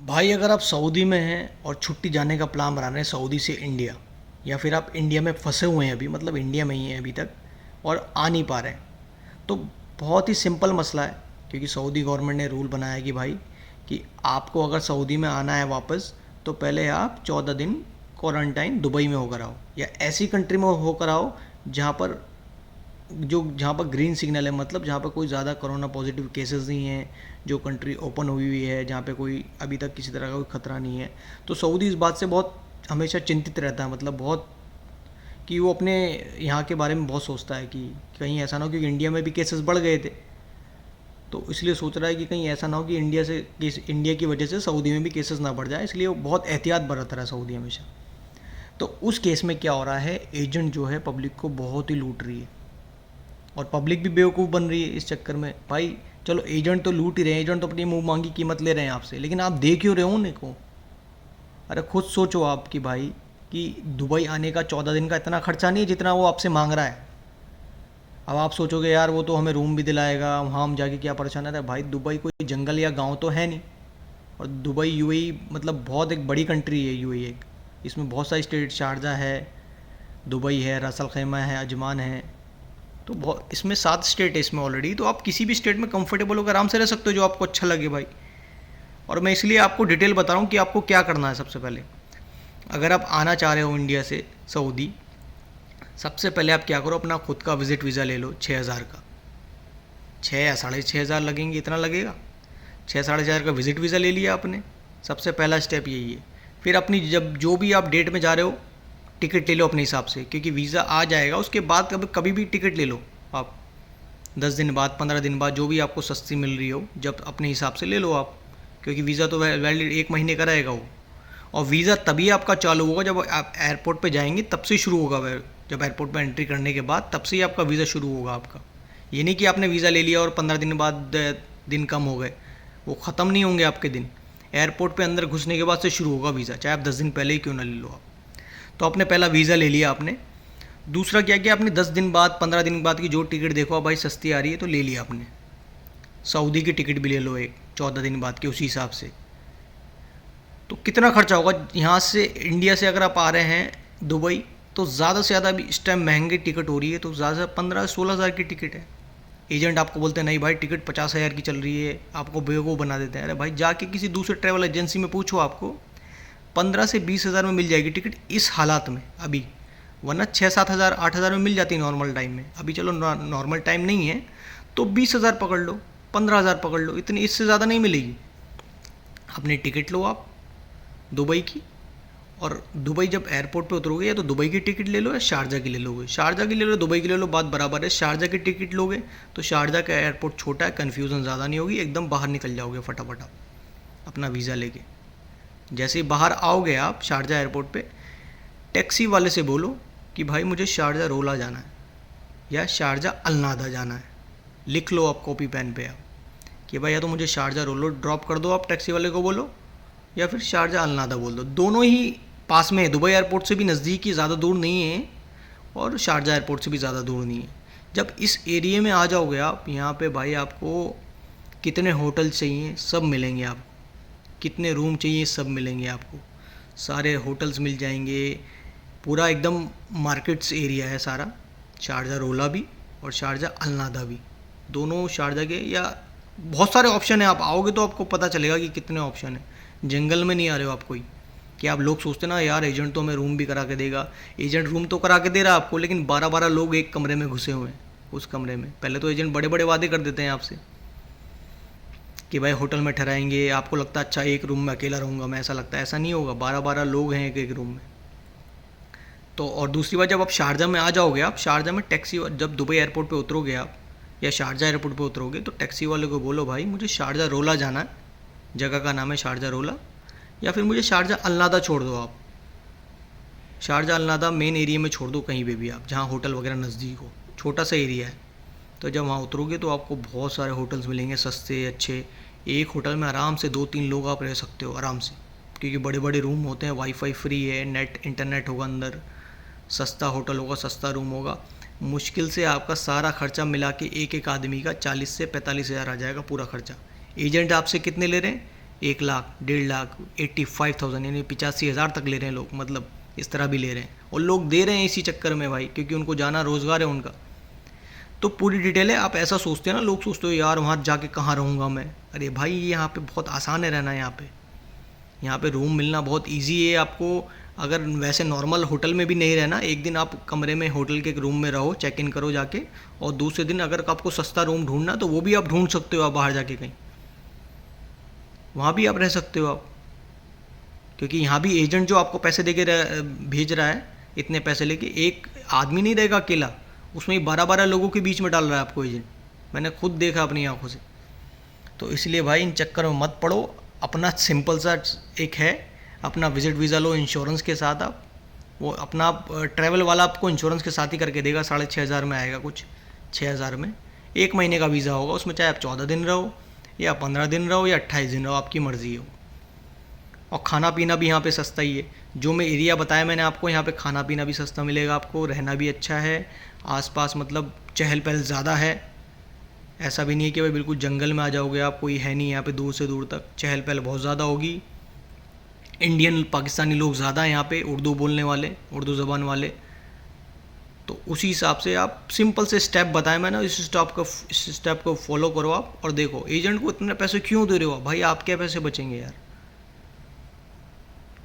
भाई अगर आप सऊदी में हैं और छुट्टी जाने का प्लान बना रहे हैं सऊदी से इंडिया, या फिर आप इंडिया में फंसे हुए हैं अभी, मतलब इंडिया में ही हैं अभी तक और आ नहीं पा रहे हैं, तो बहुत ही सिंपल मसला है। क्योंकि सऊदी गवर्नमेंट ने रूल बनाया कि भाई कि आपको अगर सऊदी में आना है वापस, तो पहले आप 14 दिन क्वारंटाइन दुबई में होकर आओ या ऐसी कंट्री में होकर आओ जहाँ पर ग्रीन सिग्नल है, मतलब जहाँ पर कोई ज़्यादा कोरोना पॉजिटिव केसेस नहीं हैं, जो कंट्री ओपन हुई हुई है, जहाँ पे कोई अभी तक किसी तरह का कोई खतरा नहीं है। तो सऊदी इस बात से बहुत हमेशा चिंतित रहता है, मतलब बहुत, कि वो अपने यहाँ के बारे में बहुत सोचता है कि कहीं ऐसा ना हो, क्योंकि इंडिया में भी केसेस बढ़ गए थे, तो इसलिए सोच रहा है कि कहीं ऐसा ना हो कि इंडिया की वजह से सऊदी में भी केसेस ना बढ़ जाए, इसलिए वो बहुत एहतियात बरत रहा है सऊदी हमेशा। तो उस केस में क्या हो रहा है, एजेंट जो है पब्लिक को बहुत ही लूट रही है और पब्लिक भी बेवकूफ़ बन रही है इस चक्कर में। भाई चलो एजेंट तो लूट ही रहे हैं, एजेंट तो अपनी मुंह मांगी कीमत ले रहे हैं आपसे, लेकिन आप दे क्यों रहे हो उन्हें को? अरे खुद सोचो आप कि भाई कि दुबई आने का 14 दिन का इतना खर्चा नहीं है जितना वो आपसे मांग रहा है। अब आप सोचोगे यार वो तो हमें रूम भी दिलाएगा, वहाँ हम जाके क्या परेशान है। भाई दुबई कोई जंगल या गांव तो है नहीं, और दुबई यूएई मतलब बहुत एक बड़ी कंट्री है यूएई एक, इसमें बहुत सारी स्टेट, शारजा है, दुबई है, रसल खैमा है, अजमान है, तो बहुत, इसमें 7 स्टेट है इसमें ऑलरेडी, तो आप किसी भी स्टेट में कंफर्टेबल होकर आराम से रह सकते हो जो आपको अच्छा लगे भाई। और मैं इसलिए आपको डिटेल बता रहा हूँ कि आपको क्या करना है। सबसे पहले अगर आप आना चाह रहे हो इंडिया से सऊदी, सबसे पहले आप क्या करो, अपना खुद का विज़िट वीज़ा ले लो 6,000 का। 6 या 6,500 लगेंगे, इतना लगेगा। 6 साढ़े 4 का विज़िट वीज़ा ले लिया आपने, सबसे पहला स्टेप यही है। फिर अपनी जब जो भी आप डेट में जा रहे हो टिकट ले लो अपने हिसाब से, क्योंकि वीज़ा आ जाएगा उसके बाद कभी कभी भी टिकट ले लो आप, 10 दिन बाद, 15 दिन बाद, जो भी आपको सस्ती मिल रही हो, जब अपने हिसाब से ले लो आप, क्योंकि वीज़ा तो वैलिड 1 महीने का रहेगा वो। और वीज़ा तभी आपका चालू होगा जब आप एयरपोर्ट पे जाएंगे, तब से शुरू होगा वह, जब एयरपोर्ट पे एंट्री करने के बाद तब से ही आपका वीज़ा शुरू होगा आपका। ये नहीं कि आपने वीज़ा ले लिया और 15 दिन बाद दिन कम हो गए, वो ख़त्म नहीं होंगे आपके दिन। एयरपोर्ट पे अंदर घुसने के बाद से शुरू होगा वीज़ा, चाहे आप 10 दिन पहले ही क्यों ना ले लो आप। तो आपने पहला वीज़ा ले लिया आपने। दूसरा क्या किया आपने, 10 दिन बाद, 15 दिन बाद की जो टिकट देखो भाई सस्ती आ रही है तो ले लिया आपने। सऊदी की टिकट भी ले लो एक 14 दिन बाद की, उसी हिसाब से। तो कितना खर्चा होगा यहाँ से, इंडिया से अगर आप आ रहे हैं दुबई, तो ज़्यादा से ज़्यादा अभी इस टाइम महंगी टिकट हो रही है, तो ज़्यादा से 15-16 हज़ार की टिकट है। एजेंट आपको बोलते हैं नहीं भाई टिकट 50,000 की चल रही है, आपको बेवकूफ़ बना देते हैं। अरे भाई जाके किसी दूसरे ट्रैवल एजेंसी में पूछो, आपको 15 से 20 हज़ार में मिल जाएगी टिकट इस हालात में अभी, वरना 6-7 हज़ार 8 हज़ार में मिल जाती है नॉर्मल टाइम में। अभी चलो नॉर्मल टाइम नहीं है, तो 20 हज़ार पकड़ लो, 15 हज़ार पकड़ लो, इतनी, इससे ज़्यादा नहीं मिलेगी। अपनी टिकट लो आप दुबई की, और दुबई जब एयरपोर्ट पे उतरोगे, या तो दुबई की टिकट ले लो या शारजा की ले लोगे, शारजा की ले लो, दुबई की ले लो, बात बराबर है। शारजा की टिकट लोगे तो शारजा का एयरपोर्ट छोटा है, कन्फ्यूज़न ज़्यादा नहीं होगी, एकदम बाहर निकल जाओगे फटाफट आप अपना वीज़ा लेके। जैसे ही बाहर आओगे आप शारजा एयरपोर्ट पे, टैक्सी वाले से बोलो कि भाई मुझे शारजा रोला जाना है या शारजा अलनादा जाना है, लिख लो आप कॉपी पेन पे आप कि भाई या तो मुझे शारजा रोलो ड्रॉप कर दो, आप टैक्सी वाले को बोलो, या फिर शारजा अलनादा बोल दो। दोनों ही पास में है, दुबई एयरपोर्ट से भी नज़दीक ही, ज़्यादा दूर नहीं है, और शारजा एयरपोर्ट से भी ज़्यादा दूर नहीं है। जब इस एरिया में आ जाओगे आप, यहाँ पे भाई आपको कितने होटल चाहिए सब मिलेंगे आपको, कितने रूम चाहिए सब मिलेंगे आपको, सारे होटल्स मिल जाएंगे, पूरा एकदम मार्केट्स एरिया है सारा, शारजा रोला भी और शारजा अलनादा भी, दोनों शारजा के, या बहुत सारे ऑप्शन है। आप आओगे तो आपको पता चलेगा कि कितने ऑप्शन है। जंगल में नहीं आ रहे हो आप कोई, कि आप लोग सोचते ना यार एजेंट तो हमें रूम भी करा के देगा, एजेंट रूम तो करा के दे रहा है आपको, लेकिन 12-12 लोग एक कमरे में घुसे हुए हैं उस कमरे में। पहले तो एजेंट बड़े बड़े वादे कर देते हैं आपसे कि भाई होटल में ठहराएंगे, आपको लगता है अच्छा एक रूम में अकेला रहूँगा मैं, ऐसा लगता है, ऐसा नहीं होगा, 12-12 लोग हैं एक एक रूम में। तो और दूसरी बात, जब आप शारजा में आ जाओगे, आप शारजा में टैक्सी, जब दुबई एयरपोर्ट पे उतरोगे आप या शारजा एयरपोर्ट पे उतरोगे, तो टैक्सी वाले को बोलो भाई मुझे शारजा रोला जाना है, जगह का नाम है शारजा रोला, या फिर मुझे शारजा अलनादा छोड़ दो आप, शारजा अलनादा मेन एरिया में छोड़ दो कहीं पे भी आप, जहाँ होटल वगैरह नज़दीक हो, छोटा सा एरिया है। तो जब वहाँ उतरोगे तो आपको बहुत सारे होटल्स मिलेंगे सस्ते अच्छे, एक होटल में आराम से 2-3 लोग आप रह सकते हो आराम से, क्योंकि बड़े बड़े रूम होते हैं, वाईफाई फ्री है, नेट इंटरनेट होगा अंदर, सस्ता होटल होगा, सस्ता रूम होगा। मुश्किल से आपका सारा खर्चा मिला के एक एक आदमी का 40 से 45 हज़ार आ जाएगा पूरा खर्चा। एजेंट आपसे कितने ले रहे हैं, 1 लाख, 1.5 लाख, 85,000 यानी 85,000 तक ले रहे हैं लोग, मतलब इस तरह भी ले रहे हैं, और लोग दे रहे हैं इसी चक्कर में भाई, क्योंकि उनको जाना रोज़गार है उनका। तो पूरी डिटेल है। आप ऐसा सोचते हैं ना, लोग सोचते हो यार वहाँ जाके कहाँ रहूँगा मैं। अरे भाई यहाँ पे बहुत आसान है रहना। यहाँ पे रूम मिलना बहुत इजी है आपको। अगर वैसे नॉर्मल होटल में भी नहीं रहना, एक दिन आप कमरे में होटल के एक रूम में रहो, चेक इन करो जाके, और दूसरे दिन अगर आपको सस्ता रूम ढूंढना तो वो भी आप ढूंढ सकते हो। आप बाहर जाके कहीं वहाँ भी आप रह सकते हो आप, क्योंकि यहाँ भी एजेंट जो आपको पैसे दे के भेज रहा है, इतने पैसे लेके, एक आदमी नहीं रहेगा अकेला, उसमें 12-12 लोगों के बीच में डाल रहा है आपको एजेंट। मैंने खुद देखा अपनी आंखों से। तो इसलिए भाई इन चक्कर में मत पड़ो। अपना सिंपल सा एक है, अपना विजिट वीज़ा लो इंश्योरेंस के साथ। आप वो अपना ट्रैवल वाला आपको इंश्योरेंस के साथ ही करके देगा, 6,500 में आएगा कुछ, 6,000 में 1 महीने का वीज़ा होगा। उसमें चाहे आप 14 दिन रहो या 15 दिन रहो या 28 दिन रहो, आपकी मर्ज़ी हो। और खाना पीना भी यहाँ पे सस्ता ही है। जो मैं एरिया बताया मैंने आपको, यहाँ पे खाना पीना भी सस्ता मिलेगा आपको, रहना भी अच्छा है। आसपास मतलब चहल पहल ज़्यादा है, ऐसा भी नहीं है कि भाई बिल्कुल जंगल में आ जाओगे आप, कोई है नहीं यहाँ पे। दूर से दूर तक चहल पहल बहुत ज़्यादा होगी। इंडियन पाकिस्तानी लोग ज़्यादा हैं यहाँ पे, उर्दू बोलने वाले, उर्दू ज़बान वाले। तो उसी हिसाब से आप सिंपल से स्टेप बताए मैंने, इस स्टेप को फॉलो करो आप। और देखो एजेंट को इतने पैसे क्यों दे रहे हो भाई, आप क्या पैसे बचेंगे यार।